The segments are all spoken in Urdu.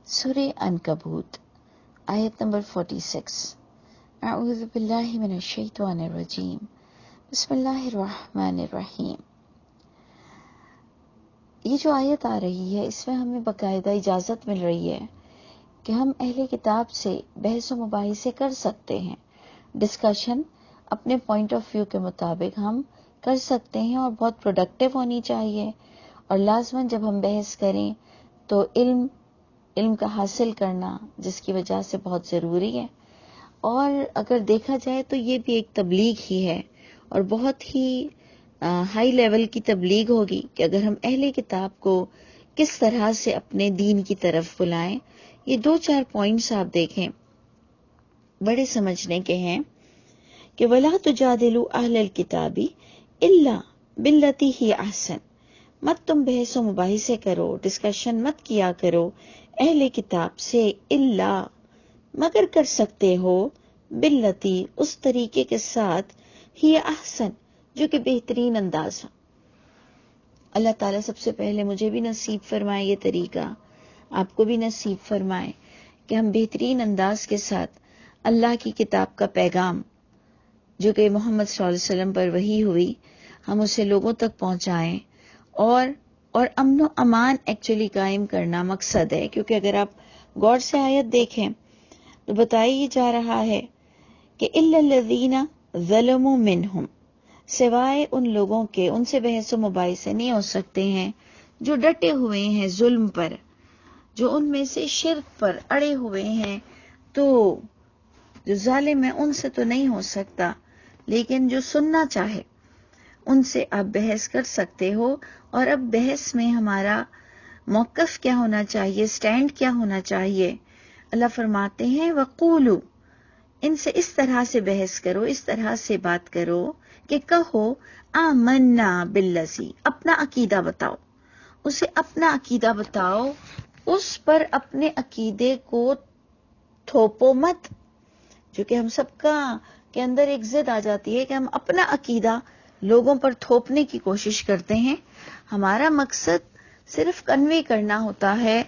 سورہ عنکبوت آیت نمبر 46۔ اعوذ باللہ من الشیطان الرجیم، بسم اللہ الرحمن الرحیم۔ یہ جو آیت آ رہی ہے اس میں ہمیں باقاعدہ اجازت مل رہی ہے کہ ہم اہل کتاب سے بحث و مباحثے کر سکتے ہیں، ڈسکشن اپنے پوائنٹ آف ویو کے مطابق ہم کر سکتے ہیں اور بہت پروڈکٹیو ہونی چاہیے۔ اور لازماً جب ہم بحث کریں تو علم کا حاصل کرنا جس کی وجہ سے بہت ضروری ہے، اور اگر دیکھا جائے تو یہ بھی ایک تبلیغ ہی ہے اور بہت ہی ہائی لیول کی تبلیغ ہوگی کہ اگر ہم اہل کتاب کو کس طرح سے اپنے دین کی طرف بلائیں۔ یہ 2-4 پوائنٹس آپ دیکھیں، بڑے سمجھنے کے ہیں کہ وَلَا تُجَادِلُوا أَهْلَ الْكِتَابِ إِلَّا بِالَّتِي هِيَ أَحْسَنُ، مت تم بحث و مباحثے کرو، ڈسکشن مت کیا کرو اہل کتاب سے، الا مگر کر سکتے ہو باللتی اس طریقے کے ساتھ، ہی احسن جو کہ بہترین انداز ہو۔ اللہ تعالیٰ سب سے پہلے مجھے بھی نصیب فرمائے یہ طریقہ، آپ کو بھی نصیب فرمائے کہ ہم بہترین انداز کے ساتھ اللہ کی کتاب کا پیغام جو کہ محمد صلی اللہ علیہ وسلم پر وحی ہوئی، ہم اسے لوگوں تک پہنچائیں، اور امن و امان ایکچولی قائم کرنا مقصد ہے۔ کیونکہ اگر آپ غور سے آیت دیکھیں تو بتایا جا رہا ہے کہ الا الذین ظلموا منہم، سوائے ان لوگوں کے، ان سے بحث و مباحثے نہیں ہو سکتے ہیں جو ڈٹے ہوئے ہیں ظلم پر، جو ان میں سے شرک پر اڑے ہوئے ہیں، تو جو ظالم ہے ان سے تو نہیں ہو سکتا، لیکن جو سننا چاہے ان سے آپ بحث کر سکتے ہو۔ اور اب بحث میں ہمارا موقف کیا ہونا چاہیے، سٹینڈ کیا ہونا چاہیے؟ اللہ فرماتے ہیں وَقُولُوا، ان سے اس طرح سے بحث کرو، اس طرح سے بات کرو کہ کہو آمنا بالذی، اپنا عقیدہ بتاؤ، اسے اپنا عقیدہ بتاؤ، اس پر اپنے عقیدے کو تھوپو مت، جو کہ ہم سب کا کے اندر ایک ضد آ جاتی ہے کہ ہم اپنا عقیدہ لوگوں پر تھوپنے کی کوشش کرتے ہیں۔ ہمارا مقصد صرف کنوے کرنا ہوتا ہے،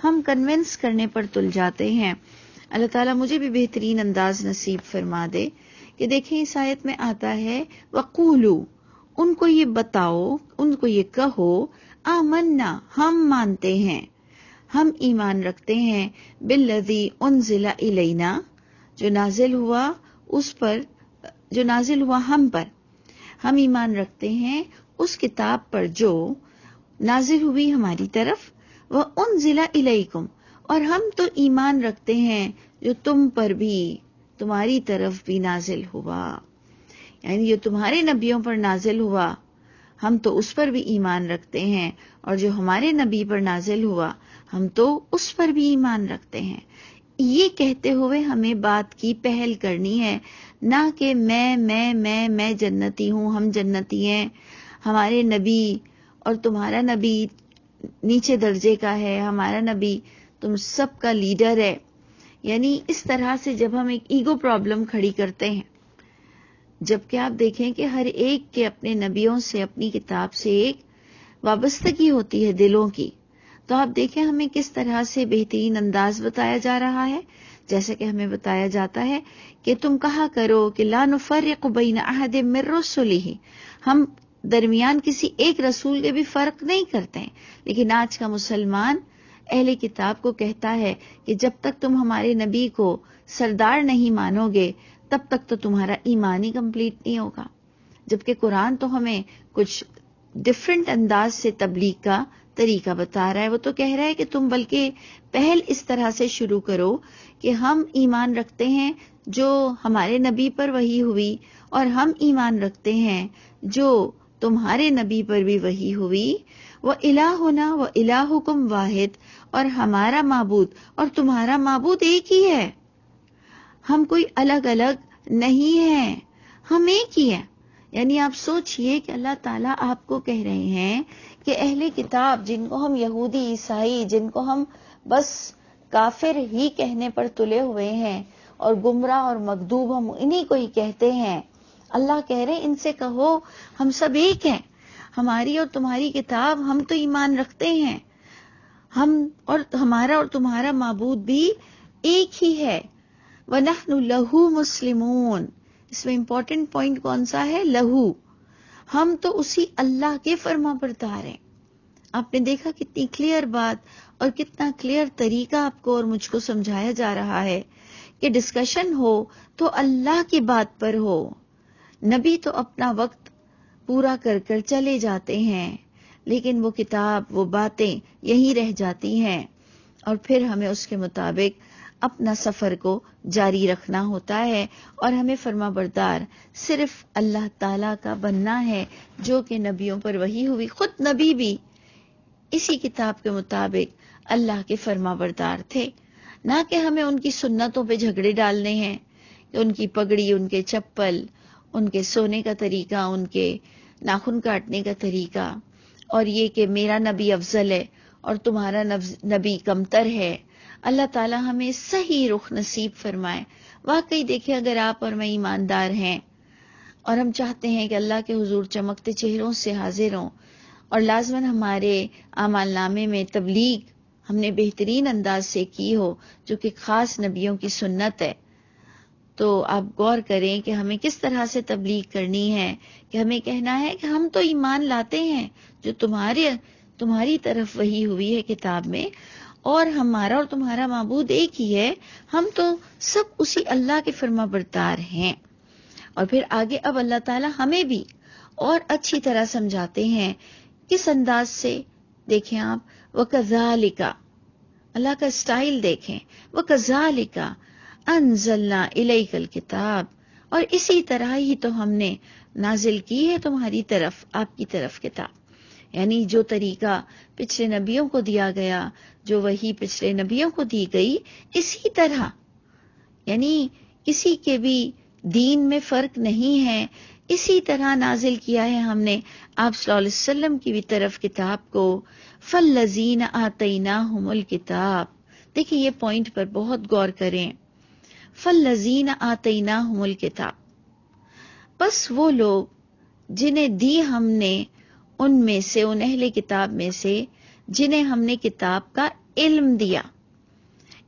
ہم کنونس کرنے پر تل جاتے ہیں۔ اللہ تعالیٰ مجھے بھی بہترین انداز نصیب فرما دے کہ دیکھیں اس آیت میں آتا ہے وَقُولُوا، ان کو یہ بتاؤ، ان کو یہ کہو آمنا، ہم مانتے ہیں، ہم ایمان رکھتے ہیں بالذی انزل الینا، جو نازل ہوا اس پر، جو نازل ہوا ہم پر، ہم ایمان رکھتے ہیں اس کتاب پر جو نازل ہوئی ہماری طرف، وَأُنزِلَ إِلَيْكُمْ، اور ہم تو ایمان رکھتے ہیں جو تم پر بھی، تمہاری طرف بھی نازل ہوا، یعنی جو تمہارے نبیوں پر نازل ہوا ہم تو اس پر بھی ایمان رکھتے ہیں، اور جو ہمارے نبی پر نازل ہوا ہم تو اس پر بھی ایمان رکھتے ہیں۔ یہ کہتے ہوئے ہمیں بات کی پہل کرنی ہے، نہ کہ میں جنتی ہوں، ہم جنتی ہیں، ہمارے نبی اور تمہارا نبی نیچے درجے کا ہے، ہمارا نبی تم سب کا لیڈر ہے۔ یعنی اس طرح سے جب ہم ایک ایگو پرابلم کھڑی کرتے ہیں، جبکہ آپ دیکھیں کہ ہر ایک کے اپنے نبیوں سے، اپنی کتاب سے ایک وابستگی ہوتی ہے دلوں کی، تو آپ دیکھیں ہمیں کس طرح سے بہترین انداز بتایا جا رہا ہے، جیسے کہ ہمیں بتایا جاتا ہے کہ تم کہا کرو کہ لا نفرق بین احد من رسلہ، ہم درمیان کسی ایک رسول کے بھی فرق نہیں کرتے ہیں۔ لیکن آج کا مسلمان اہل کتاب کو کہتا ہے کہ جب تک تم ہمارے نبی کو سردار نہیں مانو گے تب تک تو تمہارا ایمان ہی کمپلیٹ نہیں ہوگا، جبکہ قرآن تو ہمیں کچھ ڈفرینٹ انداز سے تبلیغ کا طریقہ بتا رہا ہے۔ وہ تو کہہ رہا ہے کہ تم بلکہ پہل اس طرح سے شروع کرو کہ ہم ایمان رکھتے ہیں جو ہمارے نبی پر وحی ہوئی، اور ہم ایمان رکھتے ہیں جو تمہارے نبی پر بھی وحی ہوئی، وَإِلَٰهُنَا وَإِلَٰهُكُمْ وَاحِدٌ، اور ہمارا معبود اور تمہارا معبود ایک ہی ہے، ہم کوئی الگ الگ نہیں ہیں، ہم ایک ہی ہیں۔ یعنی آپ سوچئے کہ اللہ تعالیٰ آپ کو کہہ رہے ہیں کہ اہل کتاب جن کو ہم یہودی عیسائی، جن کو ہم بس کافر ہی کہنے پر تلے ہوئے ہیں اور گمراہ اور مغضوب ہم انہی کو ہی کہتے ہیں، اللہ کہہ رہے ان سے کہو ہم سب ایک ہیں، ہماری اور تمہاری کتاب ہم تو ایمان رکھتے ہیں، ہم اور ہمارا اور تمہارا معبود بھی ایک ہی ہے. وَنَحْنُ لَهُ مُسْلِمُونَ. اس میں امپورٹنٹ پوائنٹ کون سا ہے؟ لہو. ہم تو اسی اللہ کے فرما بردار ہیں. آپ نے دیکھا کتنی کلیئر بات اور کتنا کلیئر طریقہ آپ کو اور مجھ کو سمجھایا جا رہا ہے کہ ڈسکشن ہو تو اللہ کی بات پر ہو. نبی تو اپنا وقت پورا کر کر چلے جاتے ہیں، لیکن وہ کتاب، وہ باتیں یہیں رہ جاتی ہیں، اور پھر ہمیں اس کے مطابق اپنا سفر کو جاری رکھنا ہوتا ہے، اور ہمیں فرما بردار صرف اللہ تعالیٰ کا بننا ہے جو کہ نبیوں پر وحی ہوئی. خود نبی بھی اسی کتاب کے مطابق اللہ کے فرما بردار تھے، نہ کہ ہمیں ان کی سنتوں پہ جھگڑے ڈالنے ہیں کہ ان کی پگڑی، ان کے چپل، ان کے سونے کا طریقہ، ان کے ناخن کاٹنے کا طریقہ، اور یہ کہ میرا نبی افضل ہے اور تمہارا نبی کمتر ہے. اللہ تعالیٰ ہمیں صحیح رخ نصیب فرمائے. واقعی دیکھیں، اگر آپ اور میں ایماندار ہیں اور ہم چاہتے ہیں کہ اللہ کے حضور چمکتے چہروں سے حاضر ہوں، اور لازماً ہمارے اعمال نامے میں تبلیغ ہم نے بہترین انداز سے کی ہو جو کہ خاص نبیوں کی سنت ہے، تو آپ غور کریں کہ ہمیں کس طرح سے تبلیغ کرنی ہے. کہ ہمیں کہنا ہے کہ ہم تو ایمان لاتے ہیں جو تمہاری طرف وحی ہوئی ہے کتاب میں، اور ہمارا اور تمہارا معبود ایک ہی ہے. ہم تو سب اسی اللہ کے فرما بردار ہیں. اور پھر آگے اب اللہ تعالیٰ ہمیں بھی اور اچھی طرح سمجھاتے ہیں. کس انداز سے؟ دیکھیں آپ، وَكَذَلِكَ، اللہ کا اسٹائل دیکھیں. وَكَذَلِكَ انزلنا الیک الکتاب، اور اسی طرح ہی تو ہم نے نازل کی ہے تمہاری طرف، آپ کی طرف کتاب. یعنی جو طریقہ پچھلے نبیوں کو دیا گیا، جو وحی پچھلے نبیوں کو دی گئی، اسی طرح، یعنی کسی کے بھی دین میں فرق نہیں ہے، اسی طرح نازل کیا ہے ہم نے آپ صلی اللہ علیہ وسلم کی بھی طرف کتاب کو. فَالَّذِينَ آتَيْنَاهُمُ الْكِتَابَ. دیکھیں یہ پوائنٹ پر بہت غور کریں. فَالَّذِينَ آتَيْنَاهُمُ الْكِتَابَ، بس وہ لوگ جنہیں دی ہم نے ان میں سے، ان اہل کتاب میں سے جنہیں ہم نے کتاب کا علم دیا.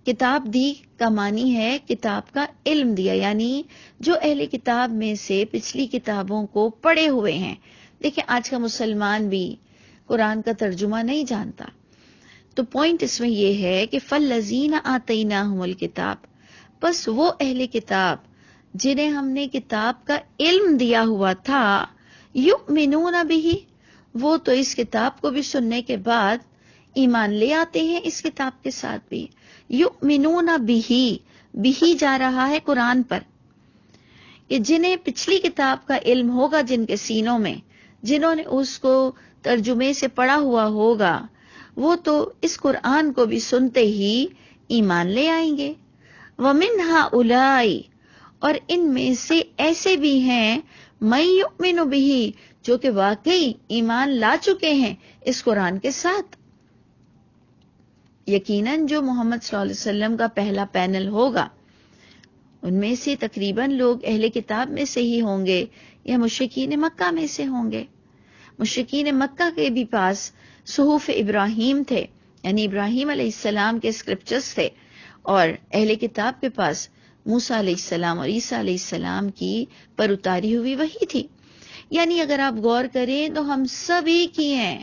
کتاب دی کا معنی ہے کتاب کا علم دیا، یعنی جو اہل کتاب میں سے پچھلی کتابوں کو پڑھے ہوئے ہیں. دیکھیں آج کا مسلمان بھی قرآن کا ترجمہ نہیں جانتا، تو پوائنٹ اس میں یہ ہے کہ فَالَّذِينَ آتَيْنَاهُمُ الْكِتَابَ، بس وہ اہل کتاب جنہیں ہم نے کتاب کا علم دیا ہوا تھا، یؤمنون بہ، وہ تو اس کتاب کو بھی سننے کے بعد ایمان لے آتے ہیں اس کتاب کے ساتھ بھی. یؤمنون بہ، بہ جا رہا ہے قرآن پر، کہ جنہیں پچھلی کتاب کا علم ہوگا جن کے سینوں میں، جنہوں نے اس کو ترجمے سے پڑھا ہوا ہوگا، وہ تو اس قرآن کو بھی سنتے ہی ایمان لے آئیں گے. وَمِنْ هَؤُلَاءِ، اور ان میں سے ایسے بھی ہیں مَن یؤمن بہ، جو کہ واقعی ایمان لا چکے ہیں اس قرآن کے ساتھ. یقیناً جو محمد صلی اللہ علیہ وسلم کا پہلا پینل ہوگا ان میں سے تقریباً لوگ اہل کتاب میں سے ہی ہوں گے یا مشرکین مکہ میں سے ہوں گے. مشرکین مکہ کے بھی پاس صحف ابراہیم تھے، یعنی ابراہیم علیہ السلام کے اسکرپچرز تھے، اور اہل کتاب کے پاس موسیٰ علیہ السلام اور عیسیٰ علیہ السلام کی پر اتاری ہوئی وحی تھی. یعنی اگر آپ غور کریں تو ہم سب ایک ہی ہیں،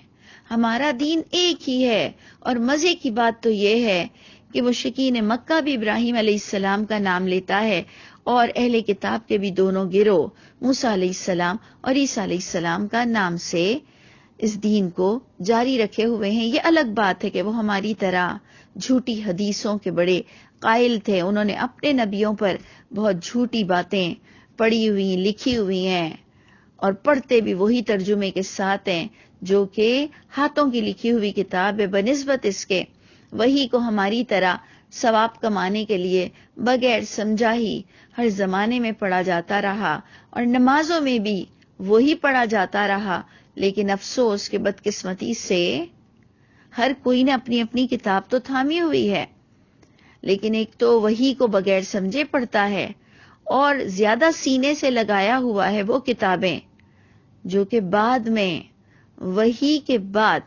ہمارا دین ایک ہی ہے. اور مزے کی بات تو یہ ہے کہ مشرکین مکہ بھی ابراہیم علیہ السلام کا نام لیتا ہے، اور اہل کتاب کے بھی دونوں گروہ موسیٰ علیہ السلام اور عیسیٰ علیہ السلام کا نام سے اس دین کو جاری رکھے ہوئے ہیں. یہ الگ بات ہے کہ وہ ہماری طرح جھوٹی حدیثوں کے بڑے قائل تھے، انہوں نے اپنے نبیوں پر بہت جھوٹی باتیں پڑھی ہوئی، لکھی ہوئی ہیں، اور پڑھتے بھی وہی ترجمے کے ساتھ ہیں جو کہ ہاتھوں کی لکھی ہوئی کتاب ہے. بنسبت اس کے وہی کو ہماری طرح ثواب کمانے کے لیے بغیر سمجھا ہی ہر زمانے میں پڑھا جاتا رہا، اور نمازوں میں بھی وہی پڑھا جاتا رہا. لیکن افسوس کہ بدقسمتی سے ہر کوئی نے اپنی اپنی کتاب تو تھامی ہوئی ہے، لیکن ایک تو وہی کو بغیر سمجھے پڑھتا ہے، اور زیادہ سینے سے لگایا ہوا ہے وہ کتابیں جو کہ بعد میں وحی کے بعد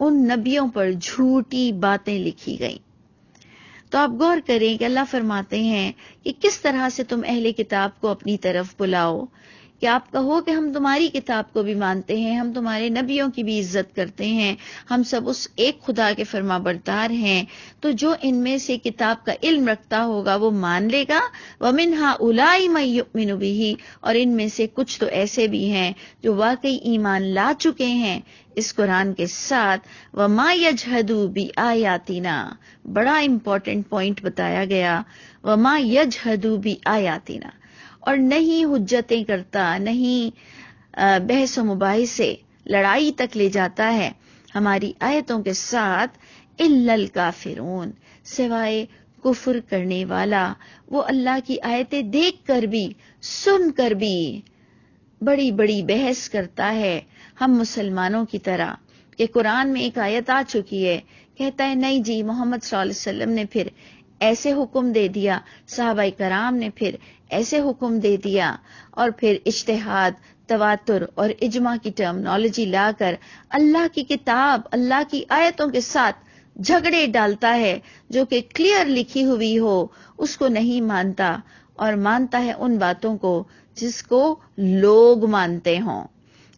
ان نبیوں پر جھوٹی باتیں لکھی گئیں۔ تو آپ غور کریں کہ اللہ فرماتے ہیں کہ کس طرح سے تم اہل کتاب کو اپنی طرف بلاؤ، کہ آپ کہو کہ ہم تمہاری کتاب کو بھی مانتے ہیں، ہم تمہارے نبیوں کی بھی عزت کرتے ہیں، ہم سب اس ایک خدا کے فرما بردار ہیں، تو جو ان میں سے کتاب کا علم رکھتا ہوگا وہ مان لے گا۔ وَمِنْ هَٰؤُلَاءِ مَن يُؤْمِنُ بِهِ، اور ان میں سے کچھ تو ایسے بھی ہیں جو واقعی ایمان لا چکے ہیں اس قرآن کے ساتھ۔ وَمَا يَجْحَدُ بِآيَاتِنَا، بڑا امپورٹنٹ پوائنٹ بتایا گیا، وَمَا يَجْحَدُ بِآيَاتِنَا، اور نہیں حجتیں کرتا، نہیں بحث و مباحثے، لڑائی تک لے جاتا ہے ہماری آیتوں کے ساتھ، الا الکافرون، سوائے کفر کرنے والا۔ وہ اللہ کی آیتیں دیکھ کر بھی، سن کر بھی بڑی بڑی بحث کرتا ہے ہم مسلمانوں کی طرح، کہ قرآن میں ایک آیت آ چکی ہے، کہتا ہے نہیں جی محمد صلی اللہ علیہ وسلم نے پھر ایسے حکم دے دیا، صحابہ کرام نے پھر ایسے حکم دے دیا، اور پھر اجتہاد، تواتر اور اجماع کی ٹرمنالوجی لا کر اللہ کی کتاب، اللہ کی آیتوں کے ساتھ جھگڑے ڈالتا ہے، جو کہ کلیئر لکھی ہوئی ہو اس کو نہیں مانتا، اور مانتا ہے ان باتوں کو جس کو لوگ مانتے ہوں۔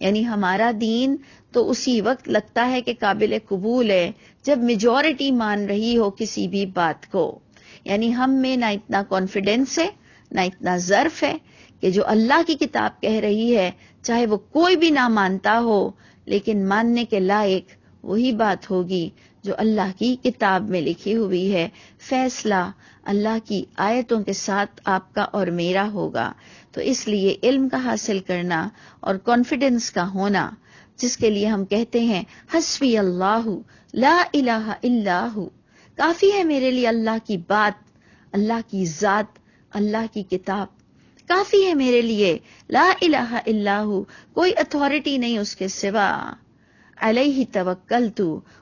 یعنی ہمارا دین تو اسی وقت لگتا ہے کہ قابل قبول ہے جب میجورٹی مان رہی ہو کسی بھی بات کو۔ یعنی ہم میں نہ اتنا کانفیڈنس ہے، نہ اتنا ظرف ہے کہ جو اللہ کی کتاب کہہ رہی ہے چاہے وہ کوئی بھی نہ مانتا ہو، لیکن ماننے کے لائق وہی بات ہوگی جو اللہ کی کتاب میں لکھی ہوئی ہے۔ فیصلہ اللہ کی آیتوں کے ساتھ آپ کا اور میرا ہوگا۔ تو اس لیے علم کا حاصل کرنا اور کانفیڈنس کا ہونا، جس کے لیے ہم کہتے ہیں حسبی اللہ لا الہ الا ہو، کافی ہے میرے لیے اللہ کی بات، اللہ کی ذات، اللہ کی کتاب کافی ہے میرے لیے، لا الہ الا ہو، کوئی اتھارٹی نہیں اس کے سوا، علیہ توکلت،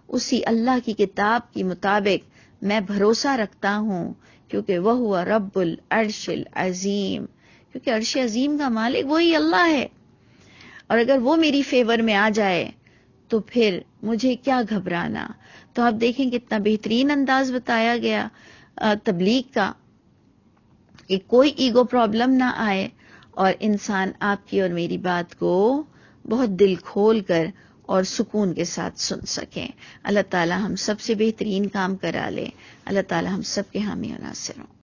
اسی اللہ کی کتاب کے مطابق میں بھروسہ رکھتا ہوں، کیونکہ وہ رب العرش العظیم، کیونکہ عرش عظیم کا مالک وہی اللہ ہے، اور اگر وہ میری فیور میں آ جائے تو پھر مجھے کیا گھبرانا۔ تو آپ دیکھیں کتنا بہترین انداز بتایا گیا تبلیغ کا، کہ کوئی ایگو پرابلم نہ آئے، اور انسان آپ کی اور میری بات کو بہت دل کھول کر اور سکون کے ساتھ سن سکیں۔ اللہ تعالی ہم سب سے بہترین کام کرا لے، اللہ تعالی ہم سب کے حامی و ناصر ہوں۔